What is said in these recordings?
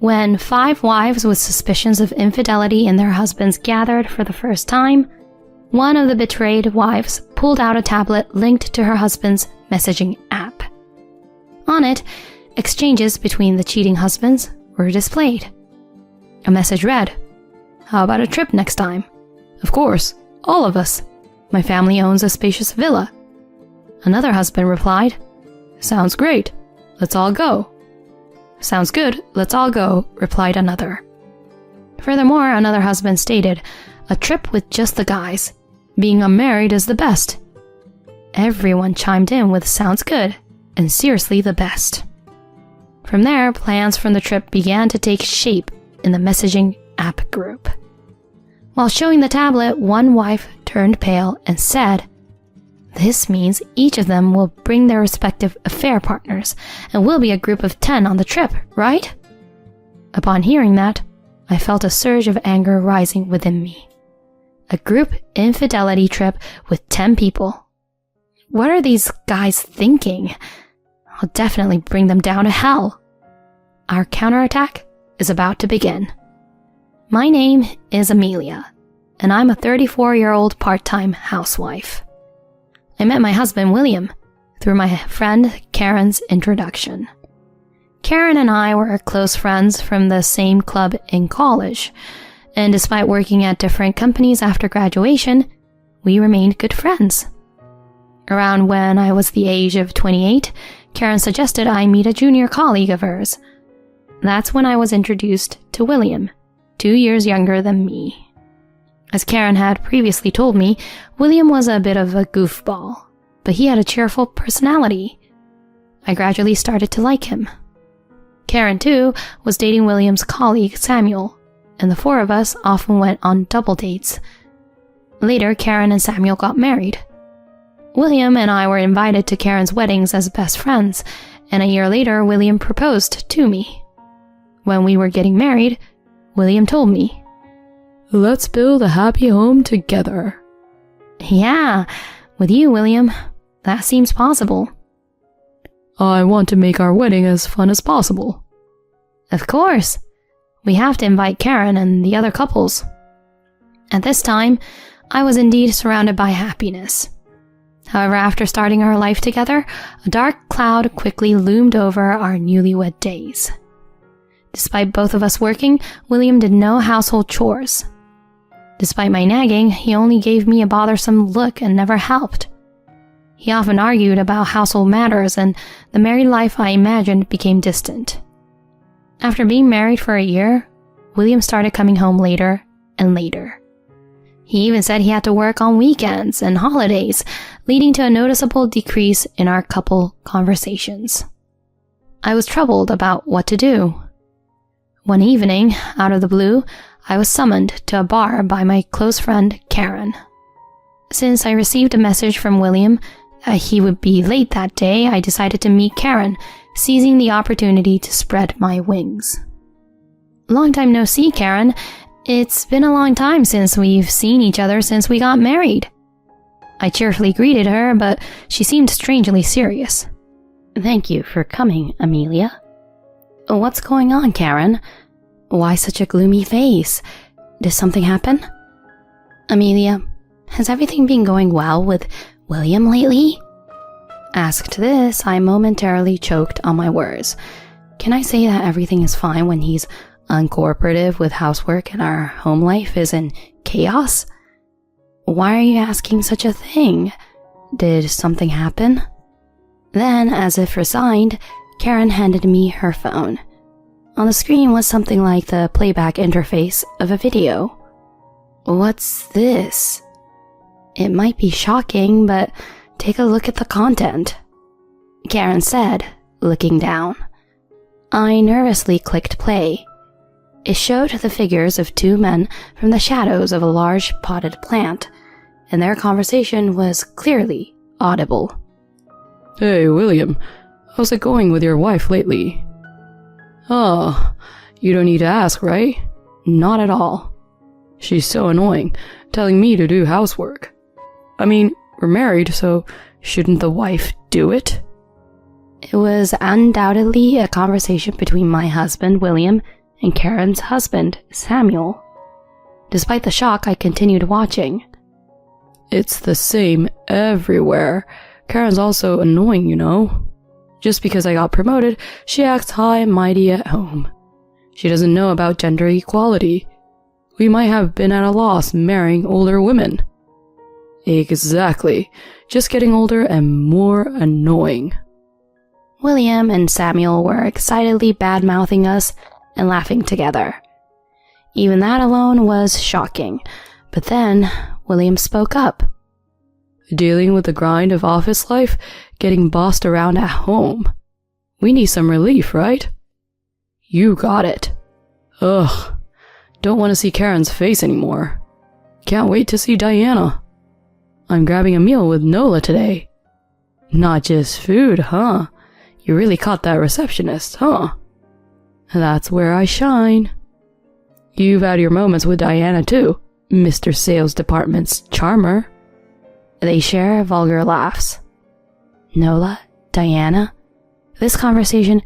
When 5 wives with suspicions of infidelity in their husbands gathered for the first time, one of the betrayed wives pulled out a tablet linked to her husband's messaging app. On it, exchanges between the cheating husbands were displayed. A message read, "How about a trip next time? Of course, all of us. My family owns a spacious villa." Another husband replied, "Sounds great. Let's all go." "Sounds good. Let's all go," replied another. Furthermore, another husband stated, "A trip with just the guys. Being unmarried is the best." Everyone chimed in with "Sounds good," and "Seriously the best." From there, plans for the trip began to take shape in the messaging app group. While showing the tablet, one wife turned pale and said, "This means each of them will bring their respective affair partners, and we'll be a group of 10 on the trip, right?" Upon hearing that, I felt a surge of anger rising within me. A group infidelity trip with 10 people. What are these guys thinking? I'll definitely bring them down to hell. Our counterattack is about to begin. My name is Amelia, and I'm a 34-year-old part-time housewife. I met my husband, William, through my friend Karen's introduction. Karen and I were close friends from the same club in college, and despite working at different companies after graduation, we remained good friends. Around when I was the age of 28, Karen suggested I meet a junior colleague of hers. That's when I was introduced to William, 2 years younger than me. As Karen had previously told me, William was a bit of a goofball, but he had a cheerful personality. I gradually started to like him. Karen, too, was dating William's colleague, Samuel, and the 4 of us often went on double dates. Later, Karen and Samuel got married. William and I were invited to Karen's weddings as best friends, and a year later, William proposed to me. When we were getting married, William told me, "Let's build a happy home together." Yeah, with you, William, that seems possible. "I want to make our wedding as fun as possible." Of course. We have to invite Karen and the other couples. At this time, I was indeed surrounded by happiness. However, after starting our life together, a dark cloud quickly loomed over our newlywed days. Despite both of us working, William did no household chores. Despite my nagging, he only gave me a bothersome look and never helped. He often argued about household matters, and the married life I imagined became distant. After being married for a year, William started coming home later and later. He even said he had to work on weekends and holidays, leading to a noticeable decrease in our couple conversations. I was troubled about what to do. One evening, out of the blue, I was summoned to a bar by my close friend, Karen. Since I received a message from William that he would be late that day, I decided to meet Karen, seizing the opportunity to spread my wings. Long time no see, Karen. It's been a long time since we've seen each other since we got married. I cheerfully greeted her, but she seemed strangely serious. Thank you for coming, Amelia. What's going on, Karen? Why such a gloomy face? Did something happen? Amelia, has everything been going well with William lately? Asked this, I momentarily choked on my words. Can I say that everything is fine when he's uncooperative with housework and our home life is in chaos? Why are you asking such a thing? Did something happen? Then, as if resigned, Karen handed me her phone. On the screen was something like the playback interface of a video. What's this? It might be shocking, but take a look at the content, Karen said, looking down. I nervously clicked play. It showed the figures of 2 men from the shadows of a large potted plant, and their conversation was clearly audible. Hey, William, how's it going with your wife lately? Oh, you don't need to ask, right? Not at all. She's so annoying, telling me to do housework. I mean, we're married, so shouldn't the wife do it? It was undoubtedly a conversation between my husband, William, and Karen's husband, Samuel. Despite the shock, I continued watching. It's the same everywhere. Karen's also annoying, you know. Just because I got promoted, she acts high and mighty at home. She doesn't know about gender equality. We might have been at a loss marrying older women. Exactly. Just getting older and more annoying. William and Samuel were excitedly bad-mouthing us and laughing together. Even that alone was shocking. But then, William spoke up. Dealing with the grind of office life, getting bossed around at home. We need some relief, right? You got it. Ugh. Don't want to see Karen's face anymore. Can't wait to see Diana. I'm grabbing a meal with Nola today. Not just food, huh? You really caught that receptionist, huh? That's where I shine. You've had your moments with Diana too, Mr. Sales Department's charmer. They share vulgar laughs. Nola? Diana? This conversation,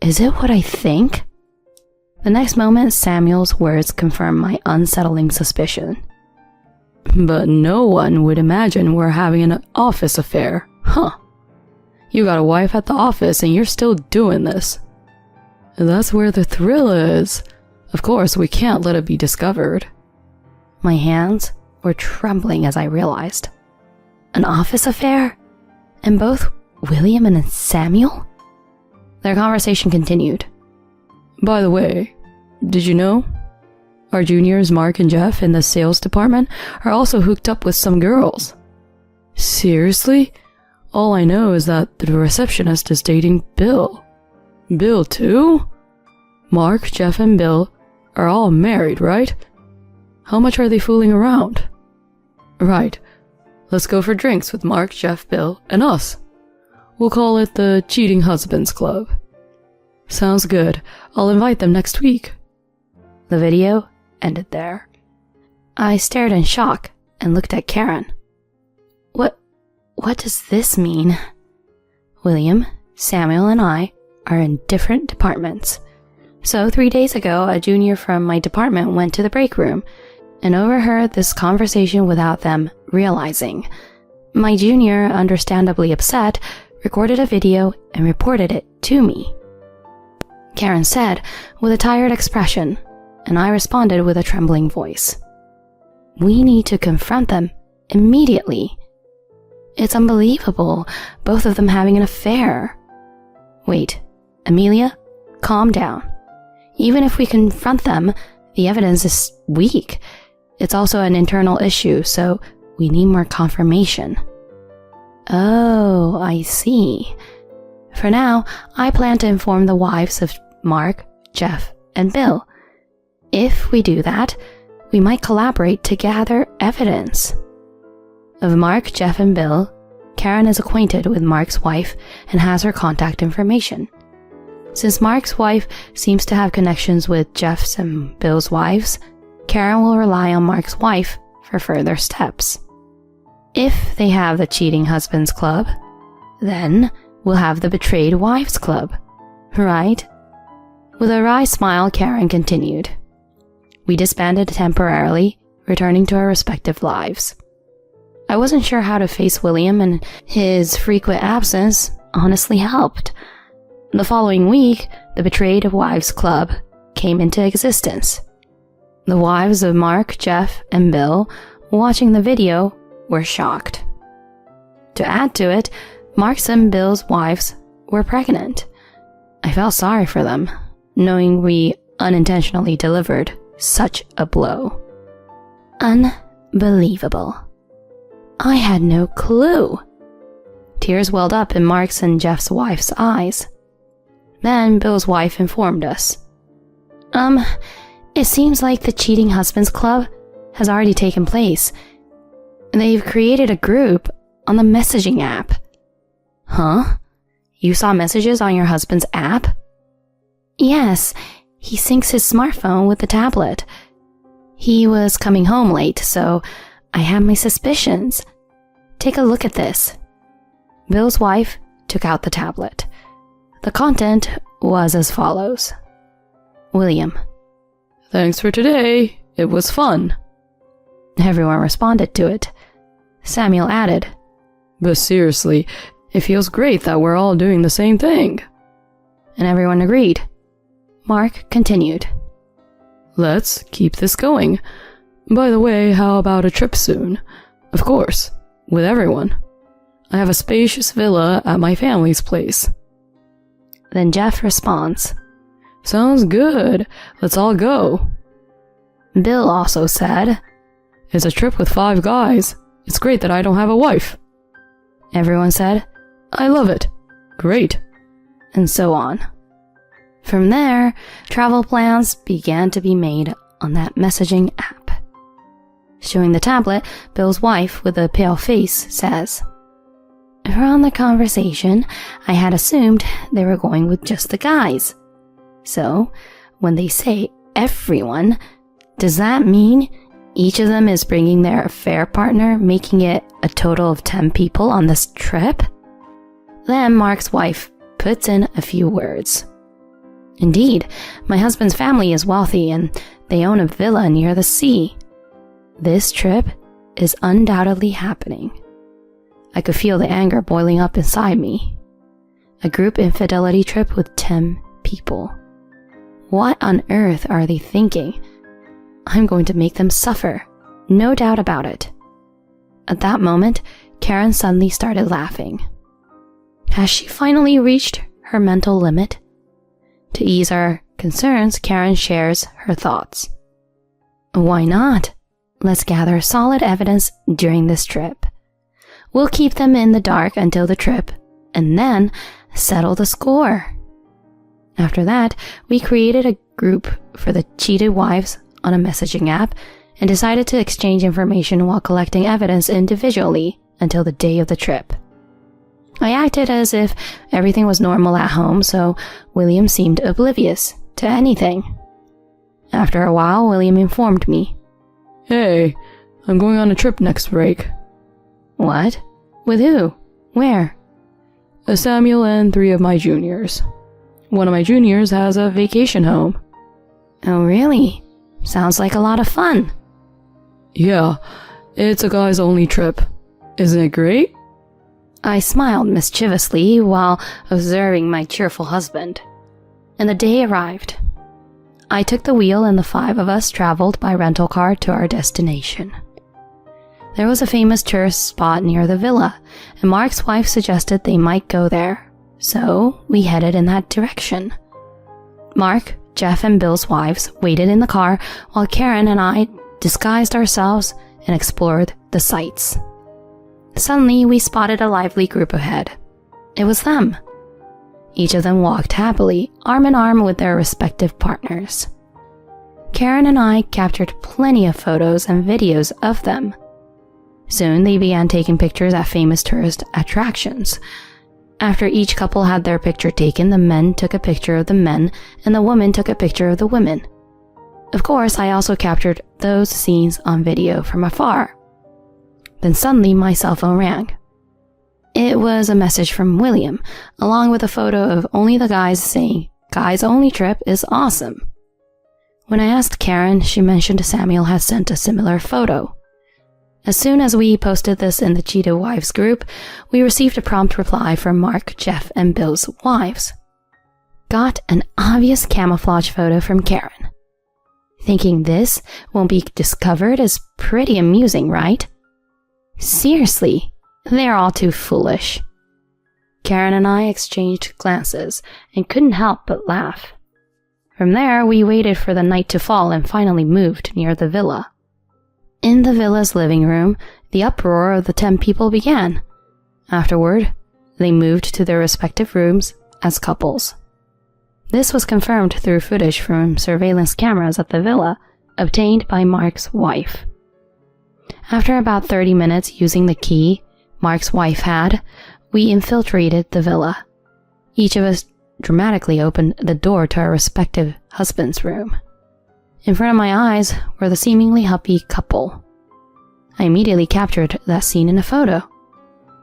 is it what I think? The next moment, Samuel's words confirmed my unsettling suspicion. But no one would imagine we're having an office affair, huh? You got a wife at the office and you're still doing this. That's where the thrill is. Of course, we can't let it be discovered. My hands were trembling as I realized. An office affair? And both William and Samuel? Their conversation continued. By the way, did you know? Our juniors, Mark and Jeff, in the sales department are also hooked up with some girls. Seriously? All I know is that the receptionist is dating Bill. Bill too? Mark, Jeff, and Bill are all married, right? How much are they fooling around? Right. Let's go for drinks with Mark, Jeff, Bill, and us. We'll call it the Cheating Husbands Club. Sounds good. I'll invite them next week. The video ended there. I stared in shock and looked at Karen. What does this mean? William, Samuel, and I are in different departments. So 3 days ago, a junior from my department went to the break room and overheard this conversation without them realizing. My junior, understandably upset, recorded a video and reported it to me. Karen said with a tired expression, and I responded with a trembling voice. We need to confront them immediately. It's unbelievable, both of them having an affair. Wait, Amelia, calm down. Even if we confront them, the evidence is weak. It's also an internal issue, so we need more confirmation. Oh, I see. For now, I plan to inform the wives of Mark, Jeff, and Bill. If we do that, we might collaborate to gather evidence. Of Mark, Jeff, and Bill, Karen is acquainted with Mark's wife and has her contact information. Since Mark's wife seems to have connections with Jeff's and Bill's wives, Karen will rely on Mark's wife for further steps. If they have the Cheating Husbands Club, then we'll have the Betrayed Wives Club, right? With a wry smile, Karen continued. We disbanded temporarily, returning to our respective lives. I wasn't sure how to face William, and his frequent absence honestly helped. The following week, the Betrayed Wives Club came into existence. The wives of Mark, Jeff, and Bill, watching the video, were shocked. To add to it, Mark's and Bill's wives were pregnant. I felt sorry for them, knowing we unintentionally delivered such a blow. Unbelievable. I had no clue. Tears welled up in Mark's and Jeff's wife's eyes. Then Bill's wife informed us. It seems like the Cheating Husbands Club has already taken place. They've created a group on the messaging app. Huh? You saw messages on your husband's app? Yes, he syncs his smartphone with the tablet. He was coming home late, so I had my suspicions. Take a look at this. Bill's wife took out the tablet. The content was as follows. William. Thanks for today. It was fun. Everyone responded to it. Samuel added, But seriously, it feels great that we're all doing the same thing. And everyone agreed. Mark continued, Let's keep this going. By the way, how about a trip soon? Of course, with everyone. I have a spacious villa at my family's place. Then Jeff responds, Sounds good. Let's all go. Bill also said, It's a trip with 5 guys. It's great that I don't have a wife. Everyone said, I love it. Great. And so on. From there, travel plans began to be made on that messaging app. Showing the tablet, Bill's wife with a pale face says, From the conversation, I had assumed they were going with just the guys. So, when they say everyone, does that mean each of them is bringing their affair partner, making it a total of 10 people on this trip? Then Mark's wife puts in a few words. Indeed, my husband's family is wealthy and they own a villa near the sea. This trip is undoubtedly happening. I could feel the anger boiling up inside me. A group infidelity trip with 10 people. What on earth are they thinking? I'm going to make them suffer, no doubt about it. At that moment, Karen suddenly started laughing. Has she finally reached her mental limit? To ease our concerns, Karen shares her thoughts. Why not? Let's gather solid evidence during this trip. We'll keep them in the dark until the trip, and then settle the score. After that, we created a group for the cheated wives on a messaging app and decided to exchange information while collecting evidence individually until the day of the trip. I acted as if everything was normal at home, so William seemed oblivious to anything. After a while, William informed me. Hey, I'm going on a trip next break. What? With who? Where? Samuel and 3 of my juniors. One of my juniors has a vacation home. Oh, really? Sounds like a lot of fun. Yeah, it's a guys-only trip. Isn't it great? I smiled mischievously while observing my cheerful husband. And the day arrived. I took the wheel and the 5 of us traveled by rental car to our destination. There was a famous tourist spot near the villa, and Mark's wife suggested they might go there, so we headed in that direction. Mark, Jeff, and Bill's wives waited in the car while Karen and I disguised ourselves and explored the sights. Suddenly, we spotted a lively group ahead. It was them. Each of them walked happily, arm in arm with their respective partners. Karen and I captured plenty of photos and videos of them. Soon, they began taking pictures at famous tourist attractions. After each couple had their picture taken, the men took a picture of the men and the women took a picture of the women. Of course, I also captured those scenes on video from afar. Then suddenly my cell phone rang. It was a message from William, along with a photo of only the guys saying, "Guys only trip is awesome." When I asked Karen, she mentioned Samuel had sent a similar photo. As soon as we posted this in the Cheetah Wives group, we received a prompt reply from Mark, Jeff, and Bill's wives. Got an obvious camouflage photo from Karen. Thinking this won't be discovered is pretty amusing, right? Seriously, they're all too foolish. Karen and I exchanged glances and couldn't help but laugh. From there, we waited for the night to fall and finally moved near the villa. In the villa's living room, the uproar of the 10 people began. Afterward, they moved to their respective rooms as couples. This was confirmed through footage from surveillance cameras at the villa, obtained by Mark's wife. After about 30 minutes using the key Mark's wife had, we infiltrated the villa. Each of us dramatically opened the door to our respective husband's room. In front of my eyes were the seemingly happy couple. I immediately captured that scene in a photo.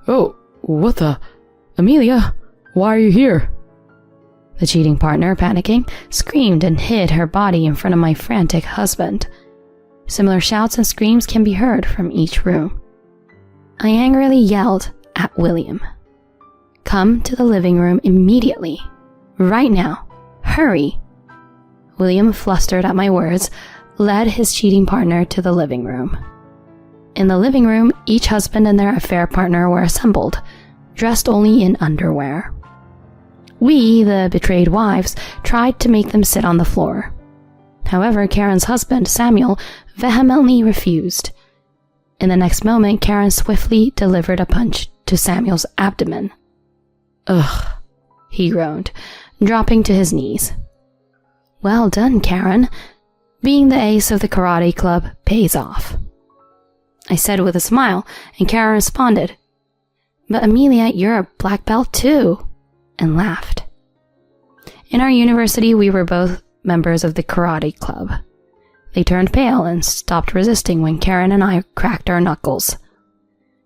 Oh, what the? Amelia, why are you here? The cheating partner, panicking, screamed and hid her body in front of my frantic husband. Similar shouts and screams can be heard from each room. I angrily yelled at William. "Come to the living room immediately. Right now. Hurry." William, flustered at my words, led his cheating partner to the living room. In the living room, each husband and their affair partner were assembled, dressed only in underwear. We, the betrayed wives, tried to make them sit on the floor. However, Karen's husband, Samuel, vehemently refused. In the next moment, Karen swiftly delivered a punch to Samuel's abdomen. "Ugh," he groaned, dropping to his knees. "Well done, Karen. Being the ace of the karate club pays off," I said with a smile, and Karen responded, "But Amelia, you're a black belt too," and laughed. In our university, we were both members of the karate club. They turned pale and stopped resisting when Karen and I cracked our knuckles.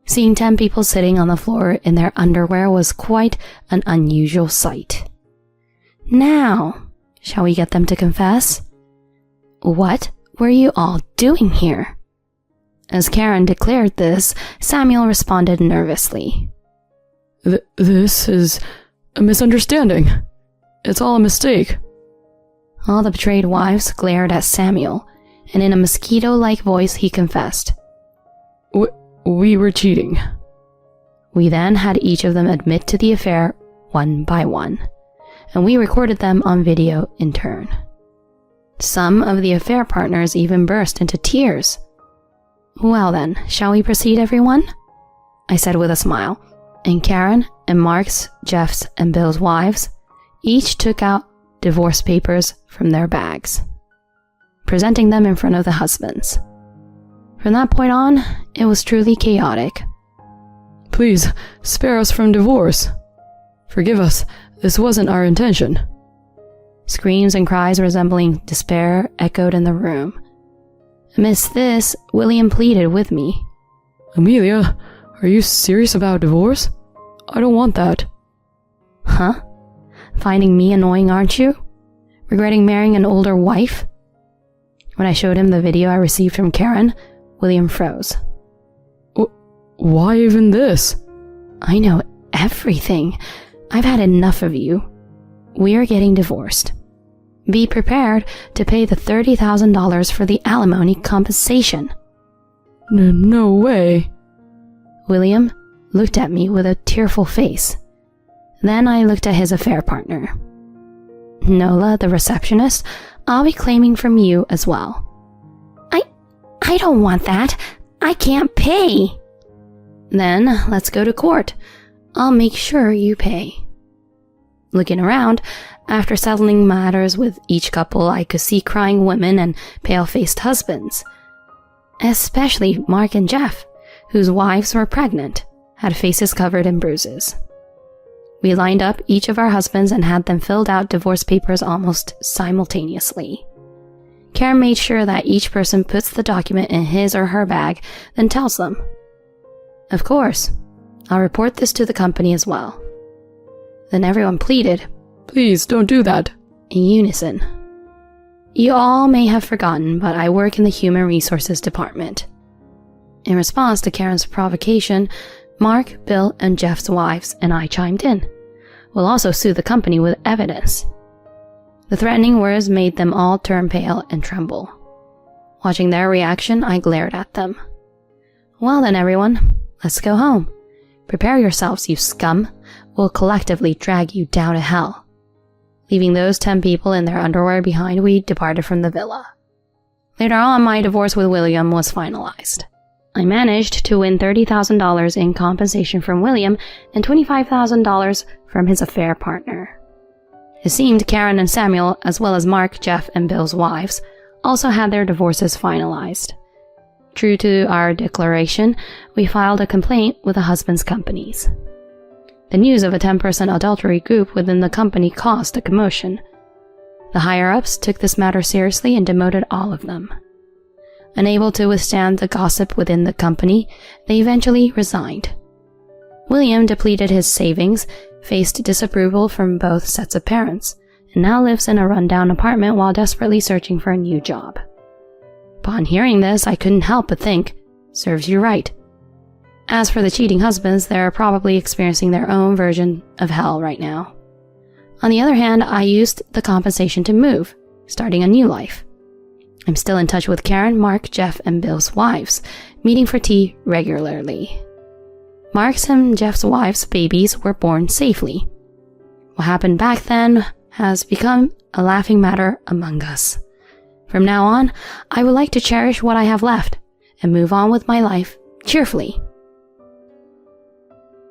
Seeing 10 people sitting on the floor in their underwear was quite an unusual sight. "Now, shall we get them to confess? What were you all doing here?" As Karen declared this, Samuel responded nervously. This is a misunderstanding. It's all a mistake." All the betrayed wives glared at Samuel, and in a mosquito-like voice he confessed. We were cheating." We then had each of them admit to the affair one by one, and we recorded them on video in turn. Some of the affair partners even burst into tears. "Well then, shall we proceed, everyone?" I said with a smile, and Karen and Mark's, Jeff's, and Bill's wives each took out divorce papers from their bags, presenting them in front of the husbands. From that point on, it was truly chaotic. "Please, spare us from divorce. Forgive us, this wasn't our intention." Screams and cries resembling despair echoed in the room. Amidst this, William pleaded with me. "Amelia, are you serious about divorce? I don't want that." "Huh? Finding me annoying, aren't you? Regretting marrying an older wife?" When I showed him the video I received from Karen, William froze. Why even this?" "I know everything. I've had enough of you. We're getting divorced. Be prepared to pay the $30,000 for the alimony compensation." No way." William looked at me with a tearful face. Then I looked at his affair partner. "Nola, the receptionist, I'll be claiming from you as well." I don't want that. I can't pay." "Then let's go to court. I'll make sure you pay." Looking around, after settling matters with each couple, I could see crying women and pale-faced husbands. Especially Mark and Jeff, whose wives were pregnant, had faces covered in bruises. We lined up each of our husbands and had them filled out divorce papers almost simultaneously. Karen made sure that each person puts the document in his or her bag, then tells them. "Of course, I'll report this to the company as well." Then everyone pleaded, "Please don't do that." in unison. You all may have forgotten, but I work in the Human Resources Department. In response to Karen's provocation, Mark, Bill, and Jeff's wives and I chimed in. We'll also sue the company with evidence. The threatening words made them all turn pale and tremble. Watching their reaction, I glared at them. "Well then, everyone, let's go home. Prepare yourselves, you scum. We'll collectively drag you down to hell." Leaving those 10 people in their underwear behind, we departed from the villa. Later on, my divorce with William was finalized. I managed to win $30,000 in compensation from William and $25,000 from his affair partner. It seemed Karen and Samuel, as well as Mark, Jeff, and Bill's wives, also had their divorces finalized. True to our declaration, we filed a complaint with the husbands' companies. The news of a 10-person adultery group within the company caused a commotion. The higher-ups took this matter seriously and demoted all of them. Unable to withstand the gossip within the company, they eventually resigned. William depleted his savings, faced disapproval from both sets of parents, and now lives in a rundown apartment while desperately searching for a new job. Upon hearing this, I couldn't help but think, serves you right. As for the cheating husbands, they're probably experiencing their own version of hell right now. On the other hand, I used the compensation to move, starting a new life. I'm still in touch with Karen, Mark, Jeff, and Bill's wives, meeting for tea regularly. Mark's and Jeff's wives' babies were born safely. What happened back then has become a laughing matter among us. From now on, I would like to cherish what I have left and move on with my life cheerfully.